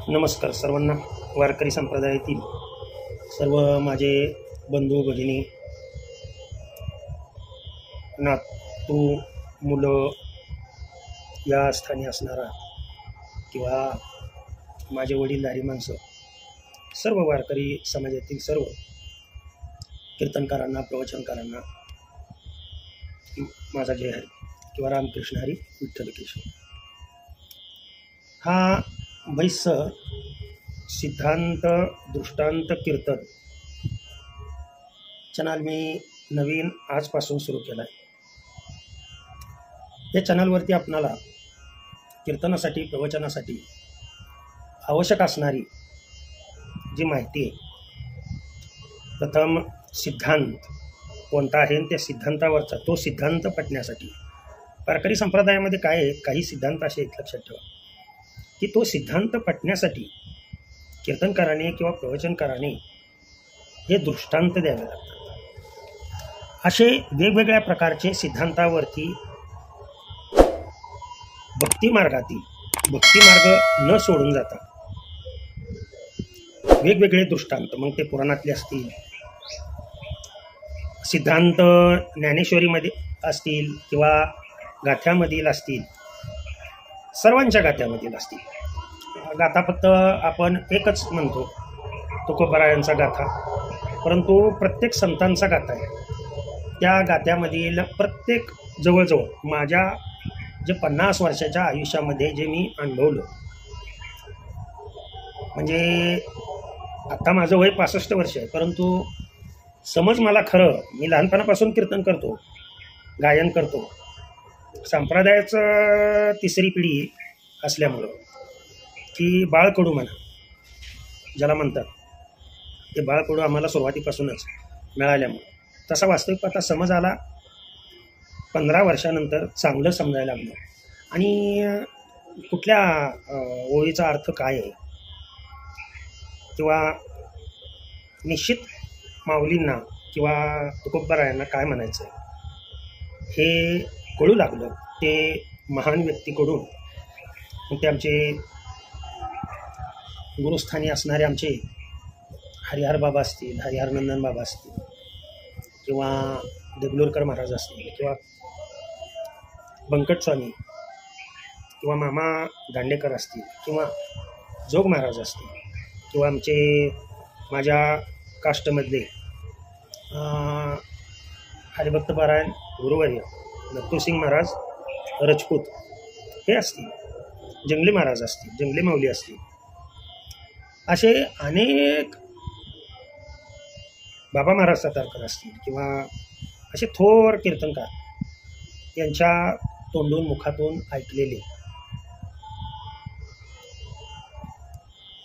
नमस्कार सर्वांना. वारकरी संप्रदायातील सर्व माझे बंधू भगिनी, नातू, मुलं या स्थानी असणारा किंवा माझे वडीलधारी माणसं, सर्व वारकरी समाजातील सर्व कीर्तनकारांना, प्रवचनकारांना माझा जय हरी किंवा रामकृष्ण हरी विठ्ठल केशव. हा बैस सिद्धांत दृष्टांत कीर्तन चॅनल मी नवीन आजपासून सुरू केला आहे. या चॅनलवरती आपणाला कीर्तनासाठी, प्रवचनासाठी आवश्यक असणारी जी माहिती आहे, प्रथम सिद्धांत कोणता आहे आणि त्या सिद्धांतावरचा तो सिद्धांत पटण्यासाठी वारकरी संप्रदायामध्ये काय आहे, काही सिद्धांत असे आहेत, लक्षात ठेवा की तो सिद्धांत पटण्यासाठी कीर्तनकाराने किंवा प्रवचनकाराने हे दृष्टांत द्यावे लागतात. असे वेगवेगळ्या प्रकारचे सिद्धांतावरती भक्तिमार्ग न सोडून जाता वेगवेगळे दृष्टांत, मग ते पुराणातले असतील, सिद्धांत ज्ञानेश्वरीमध्ये असतील किंवा गाथ्यामधील असतील, सर्वांच्या गाथ्यामधील असतील. गाथा फक्त आपण एकच म्हणतो, तुकोबारायांचा गाथा, परंतु प्रत्येक संतांचा गाथा आहे. त्या गाथ्यामधील प्रत्येक जवळजवळ माझ्या जे 50 वर्षाच्या आयुष्यामध्ये जे मी अनुभवलं, म्हणजे आता माझं वय 65 वर्ष आहे, परंतु समज मला खरं, मी लहानपणापासून कीर्तन करतो, गायन करतो. संप्रदायाचं तिसरी पिढी असल्यामुळं, की बाळकडू म्हणा ज्याला म्हणतात, ते बाळकडू आम्हाला सुरुवातीपासूनच मिळाल्यामुळं तसा वास्तविक आता समज आला. 15 वर्षानंतर चांगलं समजायला लागलं आणि कुठल्या ओळीचा अर्थ काय आहे किंवा निश्चित माऊलींना किंवा तुकोबारायांना काय म्हणायचं आहे हे कळू लागलं. ते महान व्यक्तीकडून, ते आमचे गुरुस्थानी असणारे आमचे हरिहर बाबा असतील, हरिहरनंदन बाबा असतील, किंवा देगलूरकर महाराज असतील, किंवा बंकट स्वामी किंवा मामा दांडेकर असतील, किंवा जोग महाराज असतील, किंवा माझ्या कास्टमधले हरिभक्त पारायण गुरुवर्य नत्तूसिंग महाराज राजपूत हे असतील, जंगली महाराज असतील, जंगली माऊली असतील, असे अनेक बाबा महाराज सातारकर असतील, किंवा असे थोर कीर्तनकार यांच्या तोंडून मुखातून ऐकलेले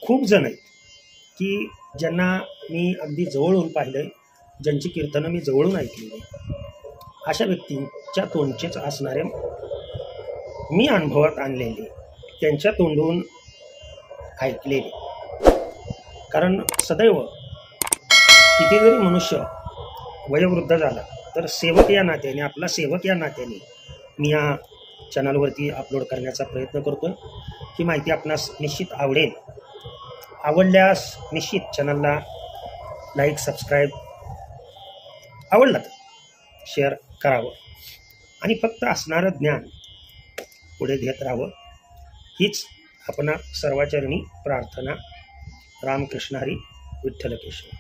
खूप जण आहेत की ज्यांना मी अगदी जवळून पाहिलं, ज्यांची कीर्तनं मी जवळून ऐकलेली. अशा व्यक्तींच्या तोंडचेच असणारे मी अनुभवात आणलेले, त्यांच्या तोंडून ऐकलेले. कारण सदैव किती जरी मनुष्य वयोवृद्ध झाला तर सेवक या नात्याने, आपला सेवक या नात्याने मी या चॅनलवरती अपलोड करण्याचा प्रयत्न करतो. ही माहिती आपणास निश्चित आवडेल. आवडल्यास निश्चित चॅनलला लाईक, सबस्क्राईब, आवडला तर शेअर करावं आणि फक्त असणारं ज्ञान पुढे घेत राहावं, हीच आपणा सर्वाचरणी प्रार्थना. रामकृष्ण हरी विठ्ठल केशव.